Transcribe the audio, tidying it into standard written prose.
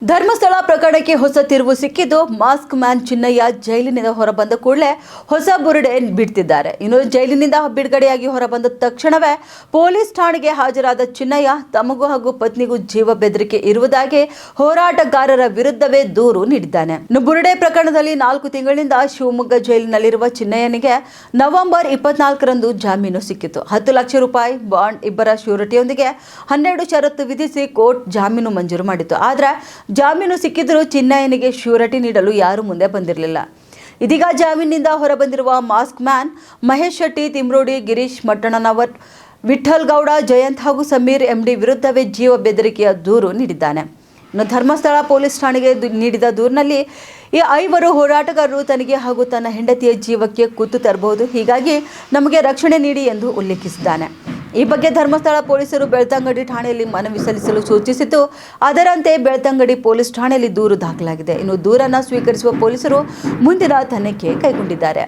ಧರ್ಮಸ್ಥಳ ಪ್ರಕರಣಕ್ಕೆ ಹೊಸ ತಿರುವು ಸಿಕ್ಕಿದ್ದು ಮಾಸ್ಕ್ ಮ್ಯಾನ್ ಚಿನ್ನಯ್ಯ ಜೈಲಿನಿಂದ ಹೊರಬಂದ ಕೂಡಲೇ ಹೊಸ ಬುರುಡೆ ಬಿಡ್ತಿದ್ದಾರೆ. ಇನ್ನು ಜೈಲಿನಿಂದ ಬಿಡುಗಡೆಯಾಗಿ ಹೊರಬಂದ ತಕ್ಷಣವೇ ಪೊಲೀಸ್ ಠಾಣೆಗೆ ಹಾಜರಾದ ಚಿನ್ನಯ್ಯ ತಮಗೂ ಹಾಗೂ ಪತ್ನಿಗೂ ಜೀವ ಬೆದರಿಕೆ ಇರುವುದಾಗಿ ಹೋರಾಟಗಾರರ ವಿರುದ್ಧವೇ ದೂರು ನೀಡಿದ್ದಾನೆ. ಇನ್ನು ಬುರುಡೆ ಪ್ರಕರಣದಲ್ಲಿ 4 ತಿಂಗಳಿಂದ ಶಿವಮೊಗ್ಗ ಜೈಲಿನಲ್ಲಿರುವ ಚಿನ್ನಯ್ಯನಿಗೆ ನವೆಂಬರ್ 24ರಂದು ಜಾಮೀನು ಸಿಕ್ಕಿತು. 10 ಲಕ್ಷ ರೂಪಾಯಿ ಬಾಂಡ್, ಇಬ್ಬರ ಶ್ಯೂರಿಟಿಯೊಂದಿಗೆ 12 ಷರತ್ತು ವಿಧಿಸಿ ಕೋರ್ಟ್ ಜಾಮೀನು ಮಂಜೂರು ಮಾಡಿತು. ಆದರೆ ಜಾಮೀನು ಸಿಕ್ಕಿದರೂ ಚಿನ್ನಯ್ಯನಿಗೆ ಶ್ಯೂರಿಟಿ ನೀಡಲು ಯಾರೂ ಮುಂದೆ ಬಂದಿರಲಿಲ್ಲ. ಇದೀಗ ಜಾಮೀನಿನಿಂದ ಹೊರಬಂದಿರುವ ಮಾಸ್ಕ್ ಮ್ಯಾನ್ ಮಹೇಶ್ ಶೆಟ್ಟಿ, ತಿಮ್ರೋಡಿ, ಗಿರೀಶ್ ಮಟ್ಟಣ್ಣನವರ್, ವಿಠಲ್ ಗೌಡ, ಜಯಂತ್ ಹಾಗೂ ಸಮೀರ್ ಎಂಡಿ ವಿರುದ್ಧವೇ ಜೀವ ಬೆದರಿಕೆಯ ದೂರು ನೀಡಿದ್ದಾನೆ. ಇನ್ನು ಧರ್ಮಸ್ಥಳ ಪೊಲೀಸ್ ಠಾಣೆಗೆ ನೀಡಿದ ದೂರಿನಲ್ಲಿ ಈ 5 ಹೋರಾಟಗಾರರು ತನಗೆ ಹಾಗೂ ತನ್ನ ಹೆಂಡತಿಯ ಜೀವಕ್ಕೆ ಕುತ್ತು ತರಬಹುದು, ಹೀಗಾಗಿ ನಮಗೆ ರಕ್ಷಣೆ ನೀಡಿ ಎಂದು ಉಲ್ಲೇಖಿಸಿದ್ದಾನೆ. ಈ ಬಗ್ಗೆ ಧರ್ಮಸ್ಥಳ ಪೊಲೀಸರು ಬೆಳ್ತಂಗಡಿ ಠಾಣೆಯಲ್ಲಿ ಮನವಿ ಸಲ್ಲಿಸಲು ಸೂಚಿಸಿದ್ದು, ಅದರಂತೆ ಬೆಳ್ತಂಗಡಿ ಪೊಲೀಸ್ ಠಾಣೆಯಲ್ಲಿ ದೂರು ದಾಖಲಾಗಿದೆ. ಇನ್ನು ದೂರನ್ನು ಸ್ವೀಕರಿಸುವ ಪೊಲೀಸರು ಮುಂದಿನ ತನಿಖೆ ಕೈಗೊಂಡಿದ್ದಾರೆ.